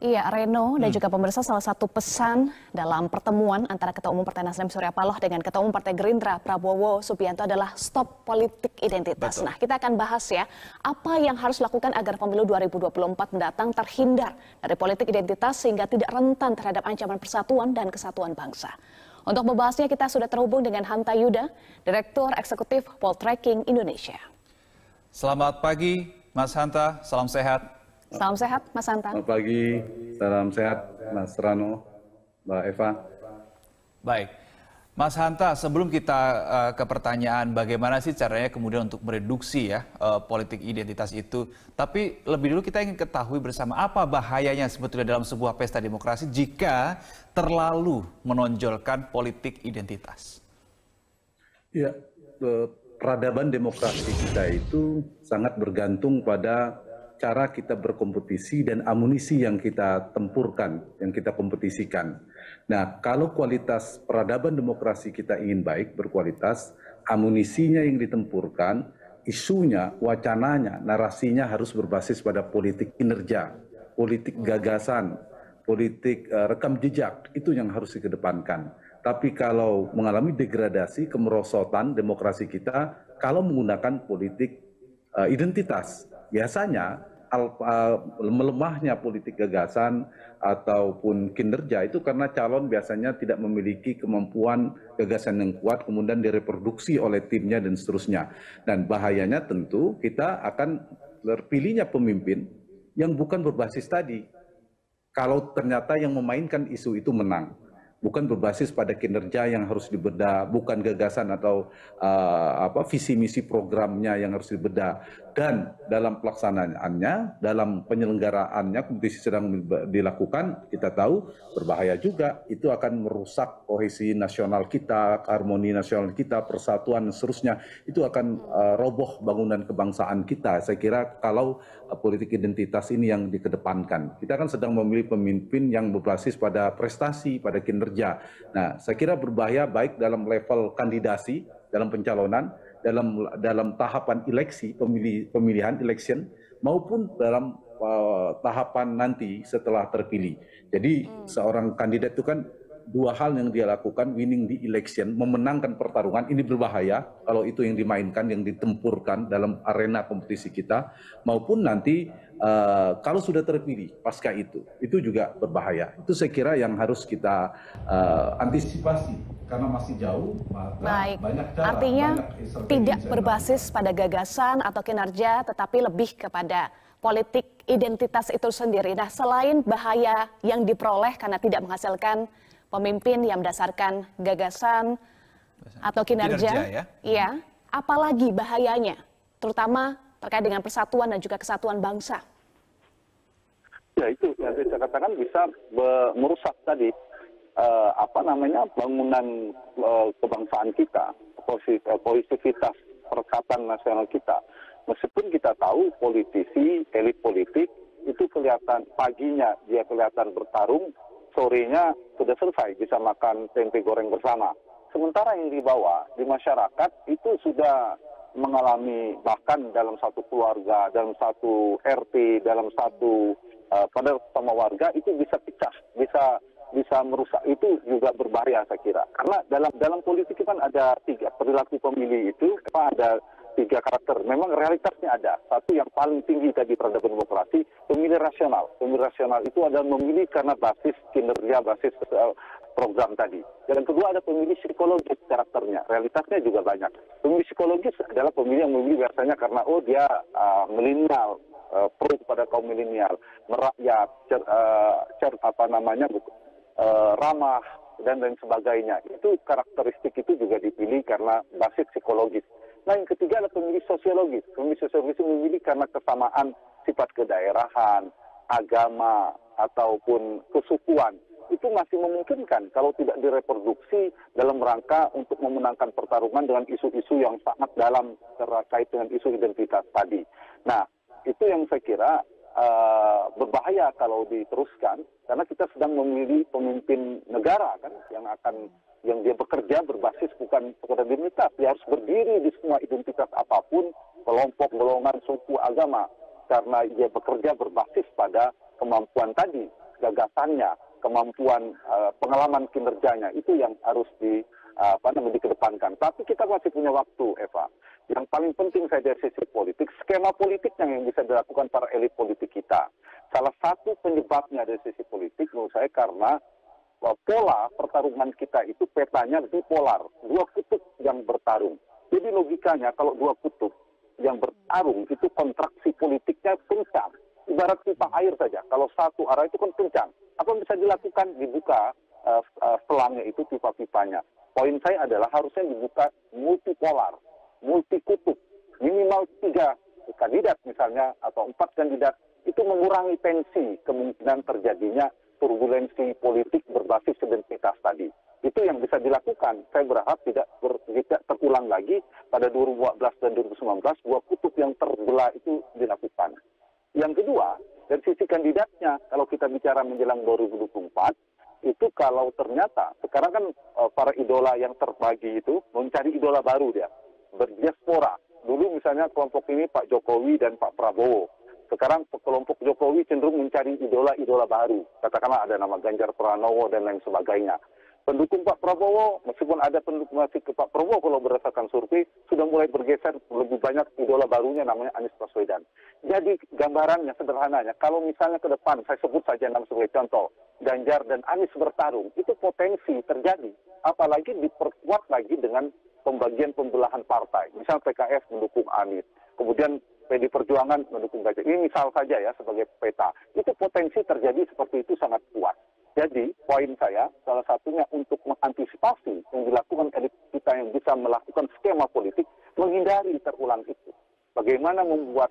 Iya, Reno dan juga pemirsa, salah satu pesan dalam pertemuan antara Ketua Umum Partai Nasdem Surya Paloh dengan Ketua Umum Partai Gerindra Prabowo Subianto adalah stop politik identitas. Betul. Nah, kita akan bahas ya, apa yang harus dilakukan agar pemilu 2024 mendatang terhindar dari politik identitas sehingga tidak rentan terhadap ancaman persatuan dan kesatuan bangsa. Untuk membahasnya kita sudah terhubung dengan Hanta Yuda, Direktur Eksekutif Poltreking Indonesia. Selamat pagi, Mas Hanta. Salam sehat. Salam sehat, Mas Hanta. Selamat pagi, salam sehat, Mas Rano, Mbak Eva. Baik, Mas Hanta, sebelum kita ke pertanyaan bagaimana sih caranya kemudian untuk mereduksi ya politik identitas itu, tapi lebih dulu kita ingin ketahui bersama apa bahayanya sebetulnya dalam sebuah pesta demokrasi jika terlalu menonjolkan politik identitas. Ya, peradaban demokrasi kita itu sangat bergantung pada cara kita berkompetisi dan amunisi yang kita tempurkan, yang kita kompetisikan. Nah, kalau kualitas peradaban demokrasi kita ingin baik, berkualitas, amunisinya yang ditempurkan, isunya, wacananya, narasinya harus berbasis pada politik kinerja, politik gagasan, politik rekam jejak, itu yang harus dikedepankan. Tapi kalau mengalami degradasi, kemerosotan demokrasi kita, kalau menggunakan politik identitas, biasanya melemahnya politik gagasan ataupun kinerja itu karena calon biasanya tidak memiliki kemampuan gagasan yang kuat, kemudian direproduksi oleh timnya dan seterusnya. Dan bahayanya tentu kita akan terpilihnya pemimpin yang bukan berbasis tadi. Kalau ternyata yang memainkan isu itu menang, bukan berbasis pada kinerja yang harus dibedah, bukan gagasan atau visi misi programnya yang harus dibedah. Dan dalam pelaksanaannya, dalam penyelenggaraannya, kompetisi sedang dilakukan, kita tahu berbahaya juga. Itu akan merusak kohesi nasional kita, harmoni nasional kita, persatuan dan seterusnya. Itu akan roboh bangunan kebangsaan kita. Saya kira kalau politik identitas ini yang dikedepankan. Kita kan sedang memilih pemimpin yang berbasis pada prestasi, pada kinerja. Nah, saya kira berbahaya baik dalam level kandidasi, dalam pencalonan, dalam tahapan eleksi, pemilihan election, maupun dalam tahapan nanti setelah terpilih. Jadi seorang kandidat itu kan dua hal yang dia lakukan, winning di election, memenangkan pertarungan, ini berbahaya kalau itu yang dimainkan, yang ditempurkan dalam arena kompetisi kita, maupun nanti kalau sudah terpilih pasca itu juga berbahaya. Itu saya kira yang harus kita antisipasi. Karena masih jauh, maka Baik, banyak cara, artinya banyak tidak berbasis pada gagasan atau kinerja, tetapi lebih kepada politik identitas itu sendiri. Nah, selain bahaya yang diperoleh karena tidak menghasilkan pemimpin yang berdasarkan gagasan atau kinerja, ya, apalagi bahayanya, terutama terkait dengan persatuan dan juga kesatuan bangsa. Ya, itu yang saya katakan bisa merusak tadi bangunan kebangsaan kita, positivitas perekatan nasional kita. Meskipun kita tahu politisi, elit politik itu kelihatan paginya dia kelihatan bertarung, sorenya sudah selesai bisa makan tempe goreng bersama. Sementara yang di bawah di masyarakat itu sudah mengalami, bahkan dalam satu keluarga, dalam satu RT, dalam satu pada sama warga itu bisa pecah, bisa merusak. Itu juga berbahaya saya kira. Karena dalam politik kan ada tiga perilaku pemilih itu, ada tiga karakter. Memang realitasnya ada. Satu yang paling tinggi tadi peradaban demokrasi, pemilih rasional. Pemilih rasional itu adalah memilih karena basis kinerja, basis program tadi. Dan kedua ada pemilih psikologis karakternya. Realitasnya juga banyak. Pemilih psikologis adalah pemilih yang memilih biasanya karena dia milenial, pro kepada kaum milenial, merakyat, ramah dan lain sebagainya. Itu karakteristik itu juga dipilih karena basis psikologis. Nah, yang ketiga adalah pemilih sosiologis. Pemilih sosiologis itu memilih karena kesamaan sifat kedaerahan, agama, ataupun kesukuan. Itu masih memungkinkan kalau tidak direproduksi dalam rangka untuk memenangkan pertarungan dengan isu-isu yang sangat dalam terkait dengan isu identitas tadi. Nah, itu yang saya kira berbahaya kalau diteruskan, karena kita sedang memilih pemimpin negara kan yang dia bekerja berbasis bukan pada identitas, dia harus berdiri di semua identitas apapun, kelompok, golongan, suku, agama, karena dia bekerja berbasis pada kemampuan tadi gagasannya, kemampuan pengalaman kinerjanya itu yang harus dikedepankan. Tapi kita masih punya waktu, Eva. Yang paling penting saya dari sisi politik, skema politik yang bisa dilakukan para elit politik kita. Salah satu penyebabnya dari sisi politik menurut saya karena pola pertarungan kita itu petanya bipolar, dua kutub yang bertarung. Jadi logikanya kalau dua kutub yang bertarung itu kontraksi politiknya kencang. Ibarat pipa air saja, kalau satu arah itu kan kencang. Apa yang bisa dilakukan? Dibuka selangnya itu pipa-pipanya. Poin saya adalah harusnya dibuka multipolar, multi kutub, minimal 3 kandidat misalnya atau 4 kandidat, itu mengurangi tensi kemungkinan terjadinya turbulensi politik berbasis identitas tadi. Itu yang bisa dilakukan. Saya berharap tidak terulang lagi pada 2014 dan 2019, dua kutub yang terbelah itu dilakukan. Yang kedua, dari sisi kandidatnya, kalau kita bicara menjelang 2024, itu kalau ternyata, sekarang kan para idola yang terbagi itu mencari idola baru dia, berdiaspora. Dulu misalnya kelompok ini Pak Jokowi dan Pak Prabowo. Sekarang kelompok Jokowi cenderung mencari idola-idola baru. Katakanlah ada nama Ganjar Pranowo dan lain sebagainya. Pendukung Pak Prabowo, meskipun ada pendukung masih ke Pak Prabowo kalau berdasarkan survei, sudah mulai bergeser lebih banyak idola barunya namanya Anies Baswedan. Jadi gambarannya sederhananya, kalau misalnya ke depan, saya sebut saja nama sebagai contoh, Ganjar dan Anies bertarung, itu potensi terjadi. Apalagi diperkuat lagi dengan pembagian pembelahan partai. Misalnya PKS mendukung Anies, kemudian PD Perjuangan mendukung Ganjar. Ini misal saja ya sebagai peta. Itu potensi terjadi seperti itu sangat kuat. Jadi poin saya salah satunya untuk mengantisipasi yang dilakukan elit kita yang bisa melakukan skema politik menghindari terulang itu. Bagaimana membuat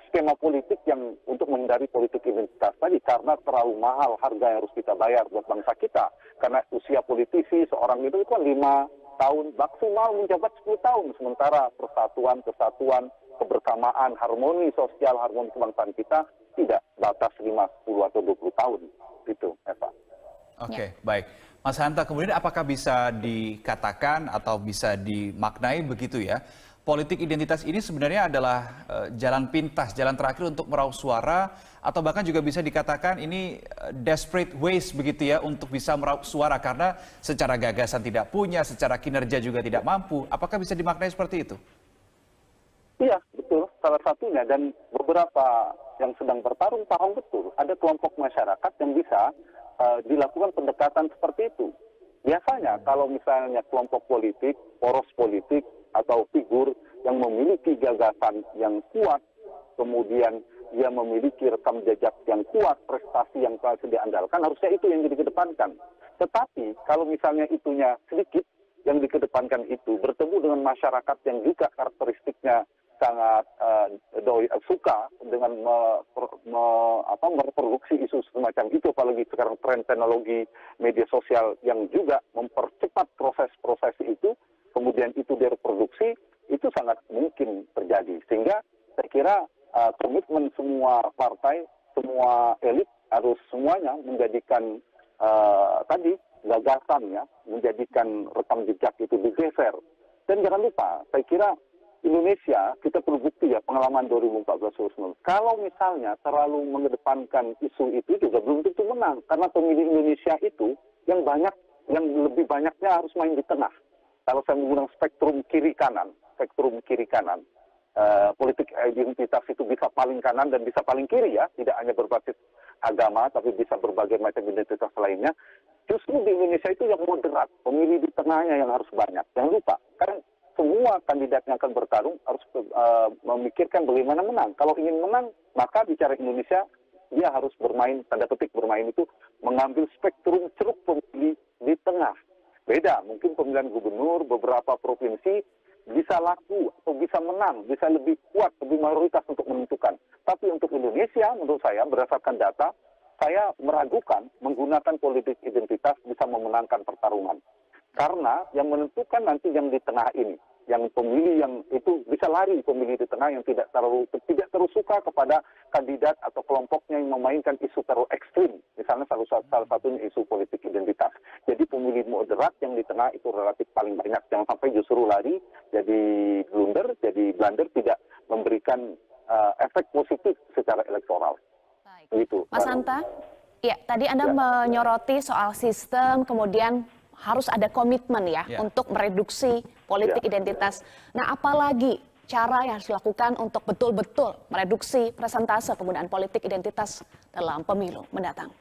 skema politik yang untuk menghindari politik identitas tadi karena terlalu mahal harga yang harus kita bayar buat bangsa kita. Karena usia politisi seorang itu kan 5 tahun, maksimal menjabat 10 tahun. Sementara persatuan, kesatuan, kebersamaan, harmoni sosial, harmoni kebangsaan kita tidak batas 5, 10 atau 20 tahun. Itu, Eva. Oke, baik. Mas Hanta, kemudian apakah bisa dikatakan atau bisa dimaknai begitu ya, politik identitas ini sebenarnya adalah jalan pintas, jalan terakhir untuk meraup suara, atau bahkan juga bisa dikatakan ini desperate ways begitu ya untuk bisa meraup suara karena secara gagasan tidak punya, secara kinerja juga tidak mampu. Apakah bisa dimaknai seperti itu? Iya, betul. Salah satunya, dan beberapa yang sedang bertarung paham betul. Ada kelompok masyarakat yang bisa dilakukan pendekatan seperti itu. Biasanya kalau misalnya kelompok politik, poros politik, atau figur yang memiliki gagasan yang kuat, kemudian dia memiliki rekam jejak yang kuat, prestasi yang selalu diandalkan, harusnya itu yang dikedepankan. Tetapi kalau misalnya itunya sedikit, yang dikedepankan itu bertemu dengan masyarakat yang juga karakteristiknya sangat suka dengan mereproduksi isu semacam itu, apalagi sekarang tren teknologi media sosial yang juga mempercepat proses-proses itu, kemudian itu direproduksi, itu sangat mungkin terjadi. Sehingga saya kira komitmen semua partai, semua elit harus semuanya menjadikan gagasan ya, menjadikan rekam jejak itu digeser. Dan jangan lupa, saya kira Indonesia, kita perlu bukti ya, pengalaman 2014-2019. Kalau misalnya terlalu mengedepankan isu itu juga belum tentu menang. Karena pemilih Indonesia itu yang lebih banyaknya harus main di tengah. Kalau saya menggunakan spektrum kiri kanan, politik identitas itu bisa paling kanan dan bisa paling kiri ya, tidak hanya berbasis agama, tapi bisa berbagai macam identitas lainnya. Justru di Indonesia itu yang moderat, pemilih di tengahnya yang harus banyak. Jangan lupa, kan semua kandidat yang akan bertarung harus memikirkan bagaimana menang. Kalau ingin menang, maka bicara Indonesia, dia harus bermain, tanda petik bermain itu, mengambil spektrum ceruk pemilih di tengah. Beda, mungkin pemilihan gubernur, beberapa provinsi bisa laku atau bisa menang, bisa lebih kuat, lebih mayoritas untuk menentukan. Tapi untuk Indonesia, menurut saya, berdasarkan data, saya meragukan menggunakan politik identitas bisa memenangkan pertarungan. Karena yang menentukan nanti yang di tengah ini, yang pemilih yang itu bisa lari pemilih di tengah yang tidak terlalu suka kepada kandidat atau kelompoknya yang memainkan isu terlalu ekstrim. Misalnya salah satunya isu politik identitas. Jadi pemilih moderat yang di tengah itu relatif paling banyak. Jangan sampai justru lari jadi blunder tidak memberikan efek positif secara elektoral. Baik. Begitu. Mas Hanta, ya tadi Anda menyoroti soal sistem, kemudian harus ada komitmen ya untuk mereduksi politik identitas. Nah, apalagi cara yang harus dilakukan untuk betul-betul mereduksi persentase penggunaan politik identitas dalam pemilu mendatang?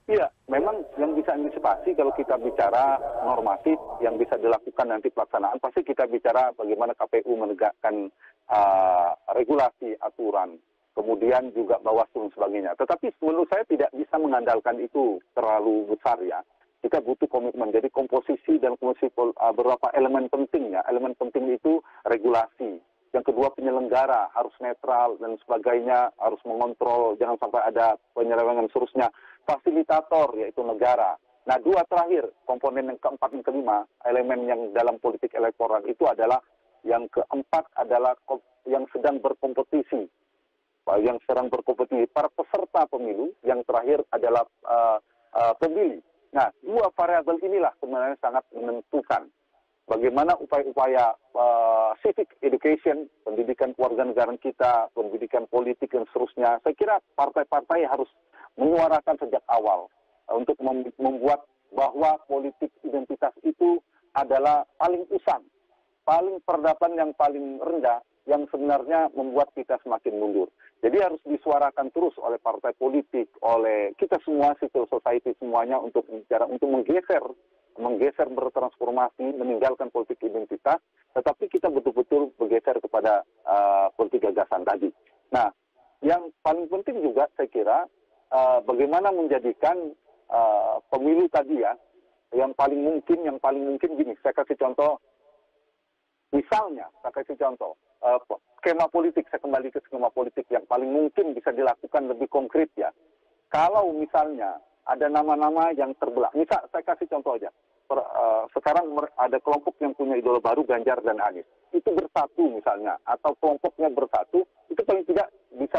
Iya, memang yang bisa antisipasi kalau kita bicara normatif yang bisa dilakukan nanti pelaksanaan, pasti kita bicara bagaimana KPU menegakkan regulasi, aturan, kemudian juga Bawaslu dan sebagainya. Tetapi menurut saya tidak bisa mengandalkan itu terlalu besar ya. Kita butuh komitmen. Jadi komposisi dan komposisi beberapa elemen pentingnya. Elemen penting itu regulasi. Yang kedua penyelenggara harus netral dan sebagainya, harus mengontrol, jangan sampai ada penyelewengan seterusnya. Fasilitator yaitu negara. Nah, dua terakhir, komponen yang keempat dan kelima, elemen yang dalam politik elektoral itu adalah yang keempat adalah yang sedang berkompetisi. Yang sedang berkompetisi para peserta pemilu, yang terakhir adalah pemilih. Nah, dua variabel inilah sebenarnya sangat menentukan bagaimana upaya-upaya civic education, pendidikan kewarganegaraan kita, pendidikan politik dan seterusnya. Saya kira partai-partai harus menyuarakan sejak awal untuk membuat bahwa politik identitas itu adalah paling usang, paling peradaban yang paling rendah, yang sebenarnya membuat kita semakin mundur. Jadi harus disuarakan terus oleh partai politik, oleh kita semua, civil society semuanya untuk bicara, untuk menggeser bertransformasi, meninggalkan politik identitas, tetapi kita betul-betul bergeser kepada politik gagasan tadi. Nah, yang paling penting juga saya kira bagaimana menjadikan pemilu tadi ya, yang paling mungkin gini, saya kasih contoh, misalnya, skema politik, saya kembali ke skema politik yang paling mungkin bisa dilakukan lebih konkret ya. Kalau misalnya ada nama-nama yang terbelah, misal saya kasih contoh aja, sekarang ada kelompok yang punya idola baru Ganjar dan Anies, itu bersatu misalnya, atau kelompoknya bersatu, itu paling tidak bisa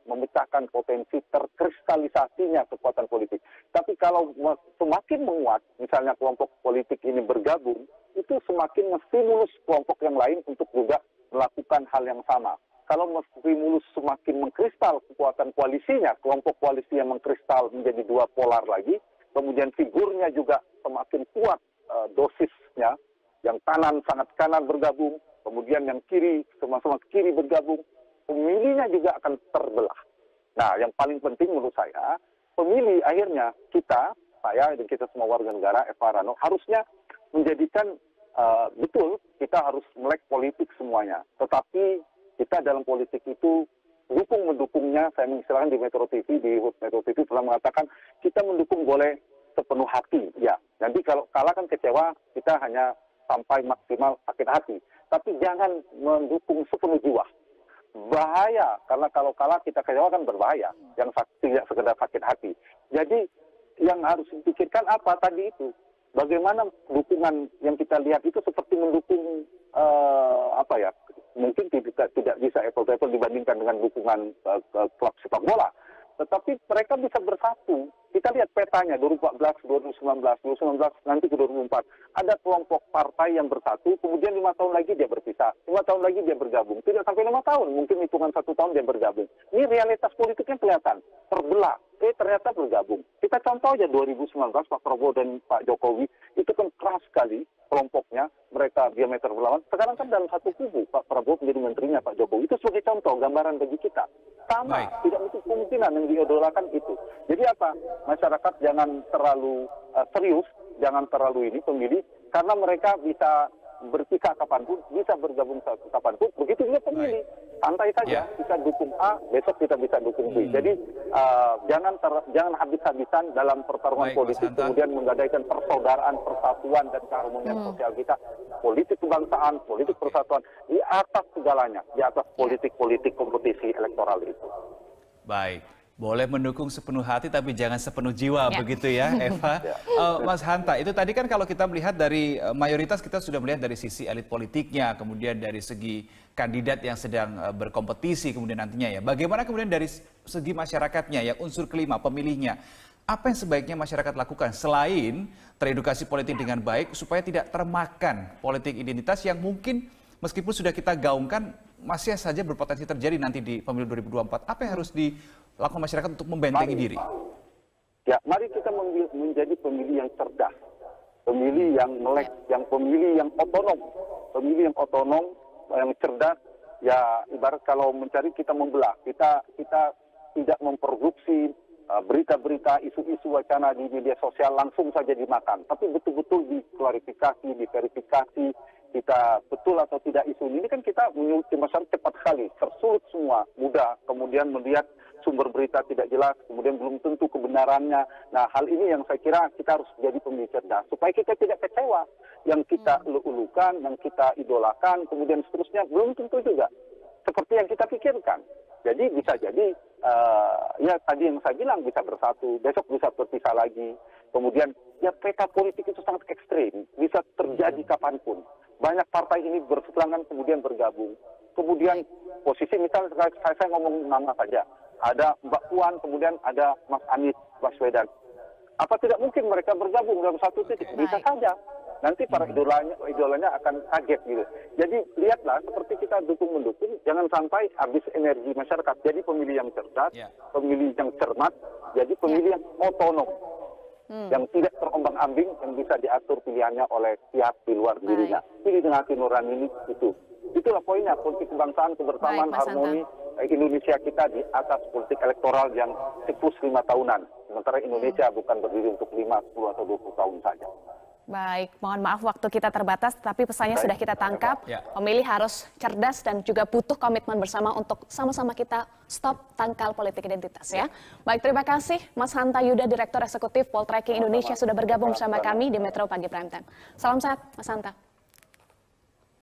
memecahkan potensi terkristalisasinya kekuatan politik. Tapi kalau semakin menguat, misalnya kelompok politik ini bergabung, itu semakin menstimulus kelompok yang lain untuk juga melakukan hal yang sama. Kalau stimulus semakin mengkristal kekuatan koalisinya, kelompok koalisi yang mengkristal menjadi dua polar lagi, kemudian figurnya juga semakin kuat dosisnya, yang kanan sangat kanan bergabung, kemudian yang kiri sama-sama kiri bergabung, pemilihnya juga akan terbelah. Nah, yang paling penting menurut saya, pemilih akhirnya saya dan kita semua warga negara, Eva Rano, harusnya menjadikan betul kita harus melek politik semuanya. Tetapi kita dalam politik itu mendukungnya, saya mengistilahkan di Metro TV telah mengatakan kita mendukung boleh sepenuh hati. Ya, nanti kalau kalah kan kecewa, kita hanya sampai maksimal sakit hati. Tapi jangan mendukung sepenuh jiwa. Bahaya, karena kalau kalah kita kecewa kan berbahaya, yang tidak sekedar sakit hati. Jadi yang harus dipikirkan apa tadi itu, bagaimana dukungan yang kita lihat itu seperti mendukung mungkin tidak bisa apple-to-apple dibandingkan dengan dukungan klub sepak bola. Tetapi mereka bisa bersatu. Kita lihat petanya 2014, 2019, nanti ke 2024. Ada kelompok partai yang bersatu, kemudian 5 tahun lagi dia berpisah. 5 tahun lagi dia bergabung. Tidak sampai 5 tahun, mungkin hitungan 1 tahun dia bergabung. Ini realitas politiknya kelihatan. Terbelah. Ternyata bergabung. Kita contoh aja 2019, Pak Prabowo dan Pak Jokowi, itu kan keras sekali kelompoknya. Mereka diameter berlawan. Sekarang kan dalam satu kubu, Pak Prabowo menjadi menterinya Pak Jokowi. Itu sebagai contoh, gambaran bagi kita. Sama, tidak menutup kemungkinan yang diidolakan itu. Jadi apa? Masyarakat jangan terlalu serius, jangan terlalu pemilih, karena mereka bisa berpikir kapanpun, bisa bergabung kapanpun, begitu juga pemilih. Santai saja, kita dukung A, besok kita bisa dukung B. Jadi jangan habis-habisan dalam pertarungan politik, kemudian menggadaikan persaudaraan, persatuan, dan keharmonian sosial kita. Politik kebangsaan, politik persatuan, di atas segalanya, di atas politik-politik kompetisi elektoral itu. Baik. Boleh mendukung sepenuh hati tapi jangan sepenuh jiwa, begitu ya Eva. Mas Hanta, itu tadi kan kalau kita melihat dari mayoritas kita sudah melihat dari sisi elit politiknya, kemudian dari segi kandidat yang sedang berkompetisi kemudian nantinya ya. Bagaimana kemudian dari segi masyarakatnya ya, unsur kelima pemilihnya. Apa yang sebaiknya masyarakat lakukan selain teredukasi politik dengan baik supaya tidak termakan politik identitas yang mungkin meskipun sudah kita gaungkan masih saja berpotensi terjadi nanti di pemilu 2024. Apa yang harus lakukan masyarakat untuk membentengi diri? Ya, mari kita menjadi pemilih yang cerdas, pemilih yang melek, yang pemilih yang otonom, yang cerdas. Ya, ibarat kalau mencari kita membelah, kita tidak memproduksi berita-berita, isu-isu wacana di media sosial langsung saja dimakan, tapi betul-betul diklarifikasi, diverifikasi, kita betul atau tidak isu ini kan kita menyulut masyarakat cepat sekali, tersulut semua, mudah, kemudian melihat sumber berita tidak jelas, kemudian belum tentu kebenarannya. Nah, hal ini yang saya kira kita harus jadi pemilih cerdas, supaya kita tidak kecewa. Yang kita ulu-ulukan, yang kita idolakan, kemudian seterusnya, belum tentu juga seperti yang kita pikirkan. Jadi bisa jadi, ya tadi yang saya bilang bisa bersatu, besok bisa berpisah lagi. Kemudian, ya peta politik itu sangat ekstrim, bisa terjadi kapanpun. Banyak partai ini berseberangan kemudian bergabung. Kemudian posisi misalnya saya ngomong nama saja. Ada Mbak Puan, kemudian ada Mas Anies Baswedan. Apa tidak mungkin mereka bergabung dalam satu titik? Bisa saja. Nanti para idolanya akan kaget gitu. Jadi lihatlah seperti kita dukung-mendukung, jangan sampai habis energi masyarakat. Jadi pemilih yang cerdas, pemilih yang cermat, jadi pemilih yang otonom. Yang tidak terombang-ambing, yang bisa diatur pilihannya oleh pihak di luar dirinya. Pilih dengan hati nurani ini, itulah poinnya, politik kebangsaan, kebersamaan, harmoni Indonesia kita di atas politik elektoral yang siklus 5 tahunan. Sementara Indonesia bukan berdiri untuk 5, 10, atau 20 tahun saja. Baik, mohon maaf waktu kita terbatas, tapi pesannya sudah kita tangkap. Pemilih harus cerdas dan juga butuh komitmen bersama untuk sama-sama kita stop tangkal politik identitas ya. Baik, terima kasih Mas Hanta Yuda, Direktur Eksekutif Poltreking Indonesia sudah bergabung bersama kami di Metro Pagi Prime Time. Salam sehat Mas Hanta.